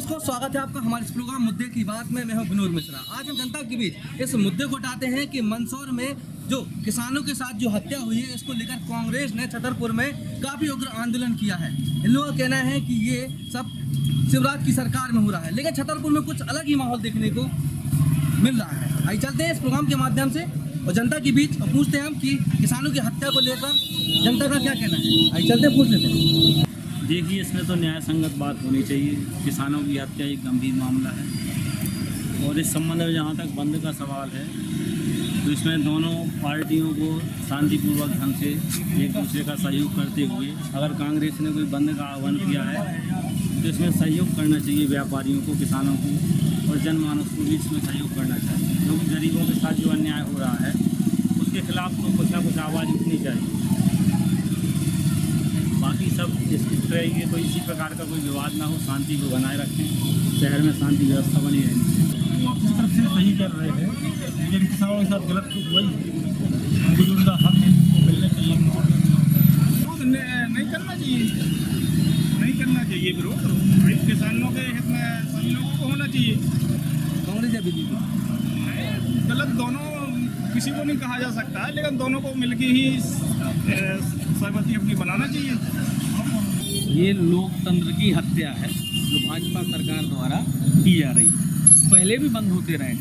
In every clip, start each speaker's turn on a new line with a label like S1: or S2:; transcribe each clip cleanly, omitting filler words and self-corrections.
S1: दर्शकों, स्वागत है आपका हमारे इस प्रोग्राम मुद्दे की बात में। मैं हूं विनोद मिश्रा। आज हम जनता के बीच इस मुद्दे को उठाते हैं कि मंदसौर में जो किसानों के साथ जो हत्या हुई है, इसको लेकर कांग्रेस ने छतरपुर में काफी उग्र आंदोलन किया है। इन लोगों का कहना है कि ये सब शिवराज की सरकार में हो रहा है, लेकिन छतरपुर में कुछ अलग ही माहौल देखने को मिल रहा है। आइए चलते हैं इस प्रोग्राम के माध्यम से और जनता के बीच और पूछते हैं हम कि किसानों की हत्या को लेकर जनता का क्या कहना है। आइए चलते हैं, पूछ लेते हैं।
S2: देखिए, इसमें तो न्याय संगत बात होनी चाहिए। किसानों की हत्या एक गंभीर मामला है और इस संबंध में जहाँ तक बंद का सवाल है तो इसमें दोनों पार्टियों को शांतिपूर्वक ढंग से एक दूसरे का सहयोग करते हुए, अगर कांग्रेस ने कोई बंद का आह्वान किया है तो इसमें सहयोग करना चाहिए। व्यापारियों को, किसानों को और जनमानस को भी इसमें सहयोग करना चाहिए, क्योंकि गरीबों के साथ जो अन्याय हो रहा है उसके खिलाफ तो कुछ ना कुछ आवाज़ उठनी चाहिए। बाकी सब इस तरह कोई इसी प्रकार का कोई विवाद ना हो, शांति को बनाए रखें, शहर में शांति व्यवस्था बनी रहे।
S3: अपनी तरफ से सही कर रहे हैं, लेकिन किसानों के साथ गलत तो हुआ ही। जो उनका हक है वो मिलना चाहिए, नहीं करना चाहिए, नहीं करना चाहिए विरोध। किसानों के हित में सभी लोगों को होना चाहिए।
S1: कांग्रेस या बीजेपी
S3: गलत दोनों किसी को नहीं कहा जा सकता है, लेकिन दोनों को मिलकर ही सहमति अपनी बनाना चाहिए।
S4: ये लोकतंत्र की हत्या है जो भाजपा सरकार द्वारा की जा रही है। पहले भी बंद होते रहे हैं,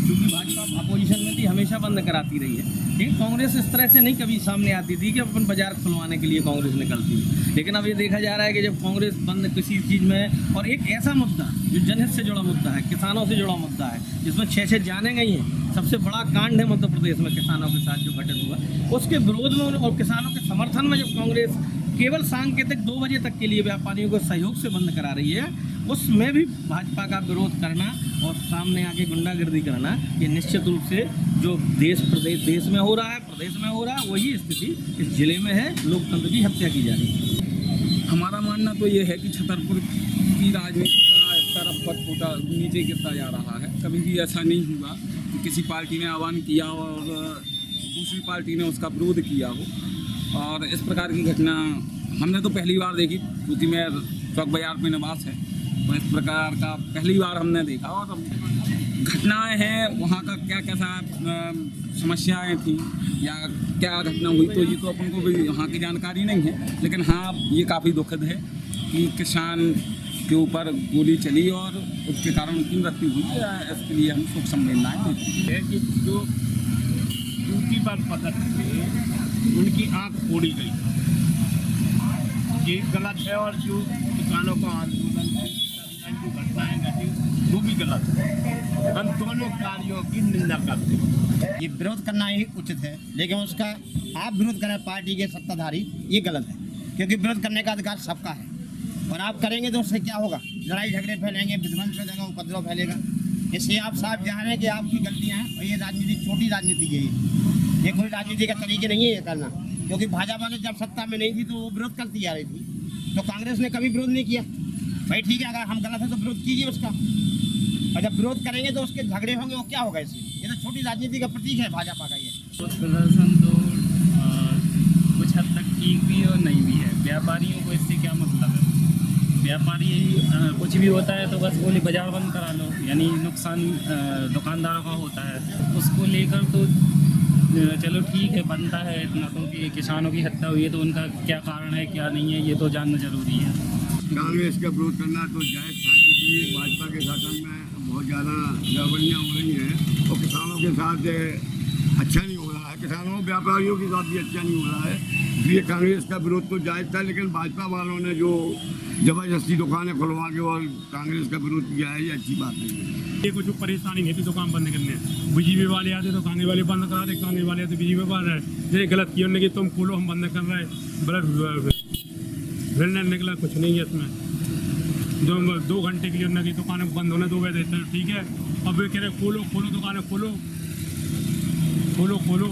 S4: क्योंकि भाजपा अपोजिशन में थी, हमेशा बंद कराती रही है। लेकिन कांग्रेस इस तरह से नहीं कभी सामने आती थी कि अपन बाजार खुलवाने के लिए कांग्रेस निकलती है। लेकिन अब ये देखा जा रहा है कि जब कांग्रेस बंद किसी चीज़ में, और एक ऐसा मुद्दा जो जनहित से जुड़ा मुद्दा है, किसानों से जुड़ा मुद्दा है, जिसमें 6 जाने गई हैं, सबसे बड़ा कांड है मध्य प्रदेश में किसानों के साथ जो घटित हुआ, उसके विरोध में और किसानों के समर्थन में जब कांग्रेस केवल सांकेतिक 2 बजे तक के लिए व्यापारियों को सहयोग से बंद करा रही है, उसमें भी भाजपा का विरोध करना और सामने आके गुंडागर्दी करना, ये निश्चित रूप से जो देश में हो रहा है, प्रदेश में हो रहा है, वही स्थिति इस जिले में है। लोकतंत्र की हत्या की जा रही है।
S5: हमारा मानना तो ये है कि छतरपुर की राजनीति का स्तर अब फुटा नीचे गिरता जा रहा है। कभी भी ऐसा नहीं हुआ कि किसी पार्टी ने आह्वान किया और दूसरी पार्टी ने उसका विरोध किया हो, और इस प्रकार की घटना हमने तो पहली बार देखी, क्योंकि मैं चौक बाजार पे निवास है, तो इस प्रकार का पहली बार हमने देखा। और घटनाएं हैं वहाँ का क्या कैसा समस्याएं थी या क्या घटना हुई, तो ये तो अपन को भी वहाँ की जानकारी नहीं है। लेकिन हाँ, ये काफ़ी दुखद है कि किसान के ऊपर गोली चली और उसके कारण उनकी मृत्यु हुई। इसके लिए हम शोक संवेदनाएं देते हैं
S3: कि जो दूसरी बार पता उनकी आँख फोड़ी गई, ये गलत है। और जो किसानों का आंदोलन जो घटनाएं घटी वो भी गलत है। हम दोनों कार्यों की निंदा करते हैं।
S6: ये विरोध करना ही उचित है, लेकिन उसका आप विरोध करें पार्टी के सत्ताधारी, ये गलत है, क्योंकि विरोध करने का अधिकार सबका है। और आप करेंगे तो उससे क्या होगा? लड़ाई झगड़े फैलेंगे, विध्वंस हो जाएगा, उपद्रव फैलेगा। इसलिए आप साफ जान रहे हैं कि आपकी गलतियाँ हैं और ये राजनीति छोटी राजनीति है। ये कोई राजनीति का तरीके नहीं है ये करना, क्योंकि भाजपा ने जब सत्ता में नहीं थी तो वो विरोध करती आ रही थी, तो कांग्रेस ने कभी विरोध नहीं किया। भाई ठीक है, अगर हम गलत है तो विरोध कीजिए उसका, और जब विरोध करेंगे तो उसके झगड़े होंगे, वो क्या होगा? इससे ये तो छोटी राजनीति का प्रतीक है भाजपा का। ये
S2: प्रदर्शन तो कुछ हद तक ठीक भी और नहीं भी है। व्यापारियों को इससे क्या मतलब है? व्यापारी कुछ भी होता है तो बस बोले बाजार बंद करा लो, यानी नुकसान दुकानदारों का होता है। उसको लेकर तो चलो ठीक है, बनता है इतना तो कि किसानों की हत्या हुई है तो उनका क्या कारण है क्या नहीं है, ये तो जानना जरूरी है।
S7: कांग्रेस का विरोध करना तो जायज़ था, क्योंकि भाजपा के शासन में बहुत ज़्यादा गड़बड़ियाँ हो रही हैं और किसानों के साथ अच्छा नहीं हो रहा है, किसानों व्यापारियों के साथ भी अच्छा नहीं हो रहा है। इसलिए कांग्रेस का विरोध तो जायज़ था, लेकिन भाजपा वालों ने जो ज़बरदस्ती दुकानें खुलवा के और कांग्रेस का विरोध किया है, ये अच्छी बात नहीं है।
S3: ये कुछ परेशानी नहीं थी दुकान बंद करने। बीजेपी वाले आते तो कांग्रेस वाले बंद करा दे, कांग्रेस वाले आते बीजेपी वाले जैसे गलत किया उन्होंने कि तुम खोलो हम बंद कर रहे हैं। ब्लड फिर निकला कुछ नहीं है इसमें। जो 2 घंटे के लिए उन्होंने दुकानें बंद होने 2 बजे देते ठीक है, अब वे कह रहे खोलो खोलो दुकानें खोलो खोलो खोलो,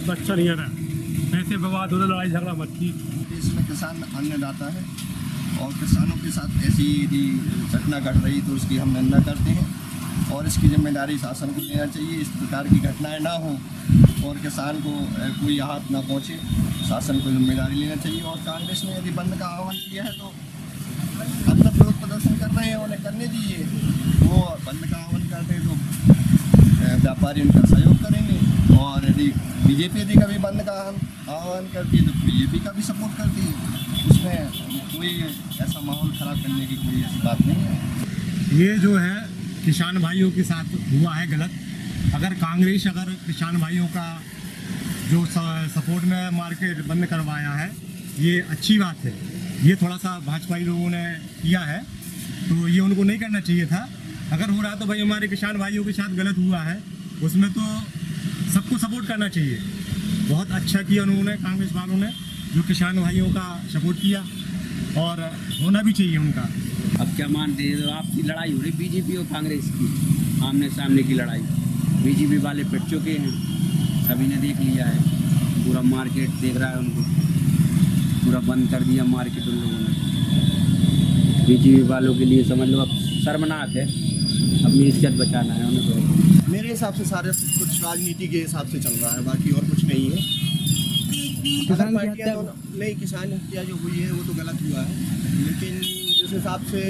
S3: तो अच्छा नहीं आ रहा। ऐसे विवाद हो रहा, लड़ाई झगड़ा मत की।
S8: इसमें किसान अन्नदाता है और किसानों के साथ ऐसी यदि घटना घट रही तो उसकी हम निंदा करते हैं और इसकी जिम्मेदारी शासन को लेना चाहिए। इस प्रकार की घटनाएं ना हो और किसान को कोई आहत ना पहुंचे, शासन को जिम्मेदारी लेना चाहिए। और कांग्रेस ने यदि बंद का आह्वान किया है तो अपना विरोध प्रदर्शन कर रहे हैं, उन्हें करने दीजिए, वो बंद का आह्वान करते तो व्यापारी उनका सहयोग करेंगे, और यदि बीजेपी यदि कभी बंद का आह्वान करती है तो बीजेपी का भी सपोर्ट करती है। उसमें कोई ऐसा माहौल ख़राब करने की कोई ऐसी बात नहीं है।
S3: ये जो है किसान भाइयों के साथ हुआ है गलत। अगर कांग्रेस अगर किसान भाइयों का जो सपोर्ट में मार्केट बंद करवाया है, ये अच्छी बात है। ये थोड़ा सा भाजपाई लोगों ने किया है, तो ये उनको नहीं करना चाहिए था। अगर हो रहा तो भाई हमारे किसान भाइयों के साथ गलत हुआ है, उसमें तो सबको सपोर्ट करना चाहिए। बहुत अच्छा किया उन्होंने, कांग्रेस वालों ने, जो किसान भाइयों का सपोर्ट किया, और होना भी चाहिए उनका।
S4: अब क्या मानते हैं, आपकी लड़ाई हो रही बीजेपी और कांग्रेस की, आमने सामने की लड़ाई। बीजेपी वाले पिट चुके हैं, सभी ने देख लिया है, पूरा मार्केट देख रहा है उनको, पूरा बंद कर दिया मार्केट उन लोगों ने। बीजेपी वालों के लिए समझ लो अब शर्मनाक है, अपनी इज्जत बचाना है उन्हें। तो
S8: मेरे हिसाब से सारे कुछ राजनीति के हिसाब से चल रहा है, बाकी और कुछ नहीं है।
S1: किसान की
S8: पार्टियां
S1: हत्या
S8: नहीं, किसान हत्या जो हुई है वो तो गलत हुआ है, लेकिन जिस हिसाब से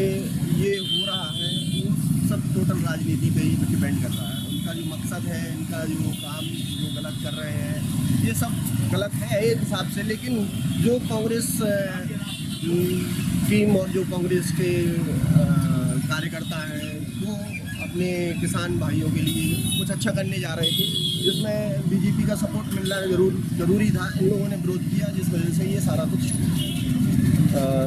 S8: ये हो रहा है वो सब टोटल राजनीति पे ही डिपेंड कर रहा है। उनका जो मकसद है, इनका जो काम जो गलत कर रहे हैं, ये सब गलत है एक हिसाब से। लेकिन जो कांग्रेस टीम और जो कांग्रेस के कार्यकर्ता हैं, वो अपने किसान भाइयों के लिए कुछ अच्छा करने जा रहे थे, जिसमें बीजेपी का सपोर्ट मिलना जरूरी था। इन लोगों ने विरोध किया, जिस वजह से ये सारा कुछ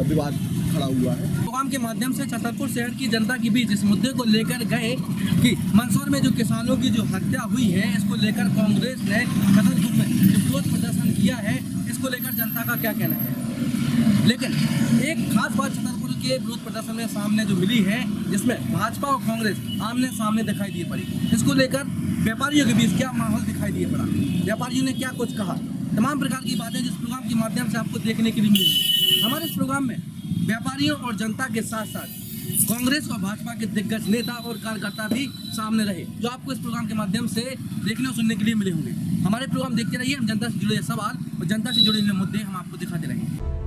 S8: विवाद खड़ा हुआ है।
S1: प्रोग्राम के माध्यम से छतरपुर शहर की जनता के बीच इस मुद्दे को लेकर गए कि मंदसौर में जो किसानों की जो हत्या हुई है, इसको लेकर कांग्रेस ने छतरपुर में जो विरोध प्रदर्शन किया है, इसको लेकर जनता का क्या कहना है। लेकिन एक खास बात छतरपुर के विरोध प्रदर्शन में सामने जो मिली है, जिसमें भाजपा और कांग्रेस आमने सामने दिखाई दिए पड़ी। इसको लेकर व्यापारियों के बीच क्या माहौल दिखाई दिए पड़ा, व्यापारियों ने क्या कुछ कहा, तमाम प्रकार की बातें जिस प्रोग्राम के माध्यम से आपको देखने के लिए मिलेंगी। हमारे इस प्रोग्राम में व्यापारियों और जनता के साथ साथ कांग्रेस और भाजपा के दिग्गज नेता और कार्यकर्ता भी सामने रहे, जो आपको इस प्रोग्राम के माध्यम से देखने और सुनने के लिए मिले होंगे। हमारे प्रोग्राम देखते रहिए, हम जनता से जुड़े सवाल और जनता से जुड़े हुए मुद्दे हम आपको दिखाते रहेंगे।